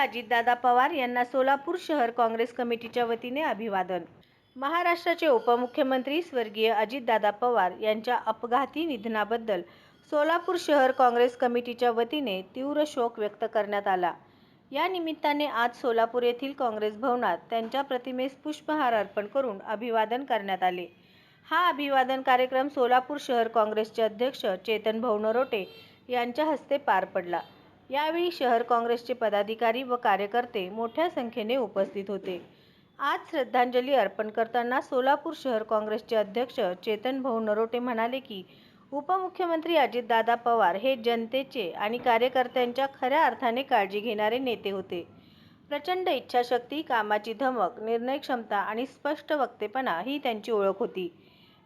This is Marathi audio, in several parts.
अजितदादा पवार यांना सोलापूर शहर काँग्रेस कमिटीच्या वतीने अभिवादन। महाराष्ट्राचे उपमुख्यमंत्री स्वर्गीय अजितदादा पवार यांच्या अपघाती निधनाबद्दल सोलापूर शहर काँग्रेस कमिटीच्या वतीने तीव्र शोक व्यक्त करण्यात आला। या निमित्ताने आज सोलापूर येथील काँग्रेस भवनात त्यांच्या प्रतिमेस पुष्पहार अर्पण करून अभिवादन करण्यात आले। हा अभिवादन कार्यक्रम सोलापूर शहर काँग्रेसचे अध्यक्ष चेतन भाऊ नरोटे यांच्या हस्ते पार पडला। यावेळी शहर काँग्रेसचे पदाधिकारी व कार्यकर्ते मोठ्या संख्येने उपस्थित होते। आज श्रद्धांजली अर्पण करताना सोलापूर शहर काँग्रेसचे अध्यक्ष चेतन भाऊ नरोटे म्हणाले की उपमुख्यमंत्री अजितदादा पवार हे जनतेचे आणि कार्यकर्त्यांच्या खऱ्या अर्थाने काळजी घेणारे नेते होते। प्रचंड इच्छाशक्ती, कामाची धमक, निर्णय क्षमता आणि स्पष्ट वक्तेपणा ही त्यांची ओळख होती।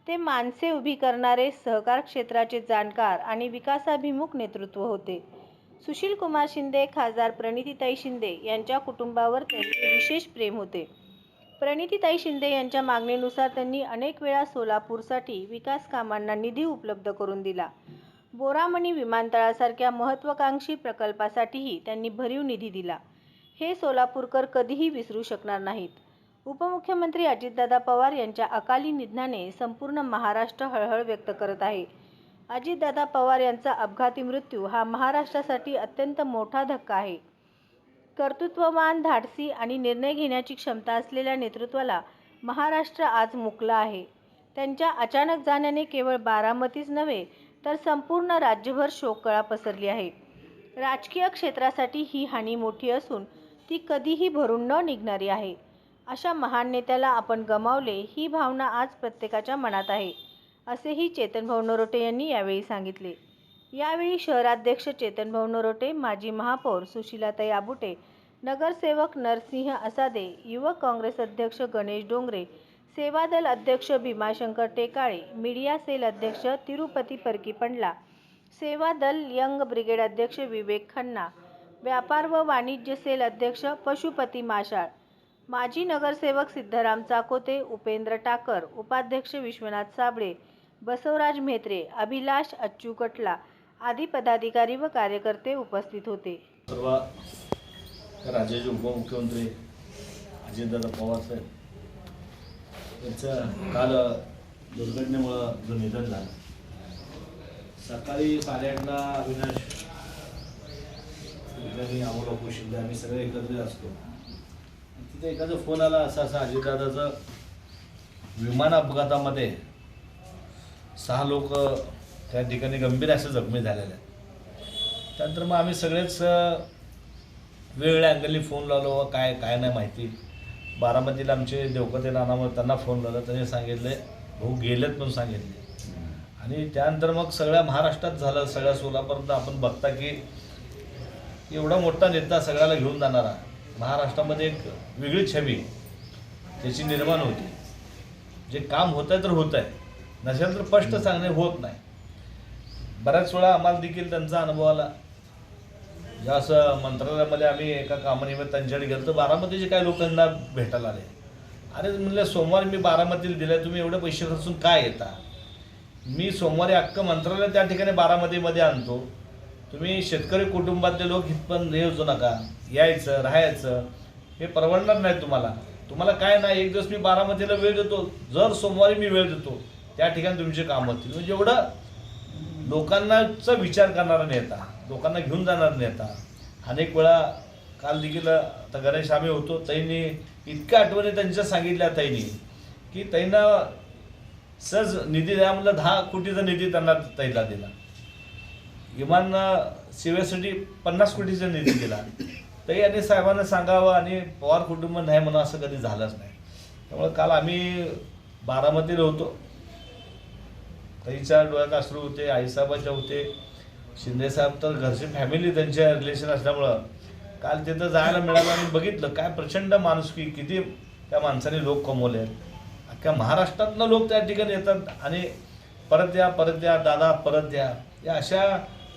ते माणसे उभी करणारे, सहकार क्षेत्राचे जाणकार आणि विकासाभिमुख नेतृत्व होते। सुशील कुमार शिंदे, खासदार प्रणितीताई शिंदे यांच्या कुटुंबावर त्यांचे विशेष प्रेम होते। प्रणितीताई शिंदे यांच्या मागणीनुसार त्यांनी अनेक वेळा सोलापूरसाठी विकास कामांना निधी उपलब्ध करून दिला। बोरामणी विमानतळासारख्या महत्त्वाकांक्षी प्रकल्पासाठीही त्यांनी भरीव निधी दिला। हे सोलापूरकर कधीही विसरू शकणार नाहीत। उपमुख्यमंत्री अजितदादा पवार यांच्या अकाली निधनाने संपूर्ण महाराष्ट्र हळहळ व्यक्त करत आहे। अजितदादा पवार यांचा अपघाती मृत्यू हा महाराष्ट्रासाठी अत्यंत मोठा धक्का आहे। कर्तृत्ववान, धाडसी आणि निर्णय घेण्याची क्षमता असलेल्या नेतृत्वाला महाराष्ट्र आज मुकला आहे। त्यांच्या अचानक जाण्याने केवळ बारामतीच नव्हे तर संपूर्ण राज्यभर शोककळा पसरली आहे। राजकीय क्षेत्रासाठी ही हानी मोठी असून ती कधीही भरून न निघणारी आहे। अशा महान नेत्याला आपण गमावले ही भावना आज प्रत्येकाच्या मनात आहे, असेही चेतन भाऊ नरोटे यांनी यावेळी सांगितले। यावेळी शहराध्यक्ष चेतन भाऊ नरोटे, माजी महापौर सुशीलाताई आबुटे, नगरसेवक नरसिंह असादे, युवक काँग्रेस अध्यक्ष गणेश डोंगरे, सेवादल अध्यक्ष भीमाशंकर टेकाळे, मीडिया सेल अध्यक्ष तिरुपती परकी पंडला, सेवादल यंग ब्रिगेड अध्यक्ष विवेक खन्ना, व्यापार व वाणिज्य सेल अध्यक्ष पशुपती माशाळ, माजी नगरसेवक सिद्धराम चाकोते, उपेंद्र टाकर, उपाध्यक्ष विश्वनाथ साबळे, बसवराज म्हेत्रे, अभिलाष अच्चू कटला आदी पदाधिकारी व कार्यकर्ते उपस्थित होते। सर्व राज्याचे उपमुख्यमंत्री अजितदादा पवार साहेब यांचं काल दुर्घटनेमुळं जो निधन झालं, सकाळी 8:30ला अविनाश अमोल शिंदे आम्ही सगळे एकत्रित असतो। तिथे एखादा फोन आला असा अजितदादाचं विमान अपघातामध्ये 6 लोक त्या ठिकाणी गंभीर असे जखमी झालेले आहेत। त्यानंतर मग आम्ही सगळेच वेगवेगळ्या अँगलनी फोन लावलो, काय नाही माहिती। बारामतीला आमचे देवकते नानामुळे त्यांना फोन लावला, त्यांनी सांगितले भाऊ गेलेत म्हणून सांगितले। आणि त्यानंतर मग सगळ्या महाराष्ट्रात झालं, सगळ्या सोलापूरला आपण बघता की एवढा मोठा नेता सगळ्याला घेऊन जाणारा, महाराष्ट्रामध्ये एक वेगळी छबी त्याची निर्माण होती। जे काम होत आहे तर होत आहे, नसेल तर स्पष्ट सांगणे होत नाही। बऱ्याच वेळा आम्हाला देखील त्यांचा अनुभव आला। ज्या असं मंत्रालयामध्ये आम्ही एका कामानिमित्त त्यांच्याकडे गेलो तर बारामतीचे काही लोक त्यांना भेटायला आले। अरे म्हणलं सोमवारी मी बारामतीला दिले, तुम्ही एवढे पैसे खर्चून काय येता? मी सोमवारी अख्खं मंत्रालय त्या ठिकाणी बारामतीमध्ये आणतो, तुम्ही शेतकरी कुटुंबातले लोक इथपर्यंत येऊ नका, यायचं राहायचं हे परवडणार नाही तुम्हाला। तुम्हाला काय नाही, एक दिवस मी बारामतीला वेळ देतो, जर सोमवारी मी वेळ देतो त्या ठिकाणी तुमचे काम होतील। म्हणजे एवढं लोकांनाचा विचार करणारा नेता, लोकांना घेऊन जाणारा नेता। अनेक वेळा काल देखील आता गणेश आम्ही होतो, ताईंनी इतक्या आठवणी त्यांच्या सांगितल्या ताईंनी की ताईंना सहज निधी द्या म्हणलं, 10 कोटीचा निधी त्यांना ताईला दिला। विमान सेवेसाठी 50 कोटीचा निधी दिला। ताई आणि साहेबांना सांगावं आणि पवार कुटुंब नाही म्हणून असं कधी झालंच नाही। त्यामुळे काल आम्ही बारामतीला होतो, ताईच्या डोळ्यात अश्रू होते, आईसाहेबाच्या होते, शिंदेसाहेब तर घरची फॅमिली त्यांच्या रिलेशन असल्यामुळं काल तिथं जायला मिळालं आणि बघितलं काय प्रचंड माणुसकी, किती त्या माणसाने लोक कमवले। अख्ख्या महाराष्ट्रातनं लोक त्या ठिकाणी येतात आणि परत या दादा परत या अशा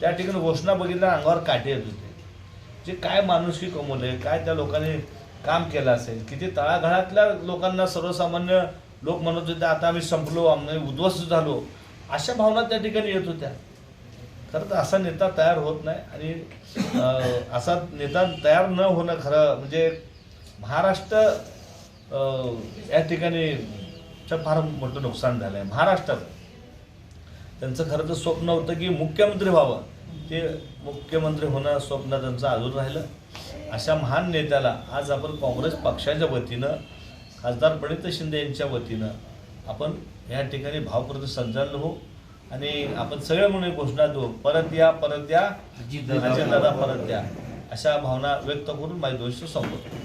त्या ठिकाणी घोषणा बघितल्या अंगावर काटे येत होते। जे काय माणुसकी कमवले, काय त्या लोकांनी काम केलं असेल, किती तळागाळातल्या लोकांना सर्वसामान्य लोक म्हणत होते आता आम्ही संपलो, आम्ही उद्ध्वस्त झालो, अशा भावना त्या ठिकाणी येत होत्या। तर असा नेता तयार होत नाही आणि असा नेता तयार न होणं खरं म्हणजे महाराष्ट्र या ठिकाणी फार मोठं नुकसान झालं आहे महाराष्ट्राचं. त्यांचं खरं तर स्वप्न होतं की मुख्यमंत्री व्हावं, ते मुख्यमंत्री होणं स्वप्न त्यांचं अजून राहिलं. अशा महान नेत्याला आज आपण काँग्रेस पक्षाच्या वतीनं खासदार प्रणित शिंदे यांच्या वतीनं आपण या ठिकाणी भावपूर्ण संचालन होऊ आणि आपण सगळे म्हणून एक घोषणा देऊ, परत या अजितदादा परत या, अशा भावना व्यक्त करून माझे दोष संपवतो.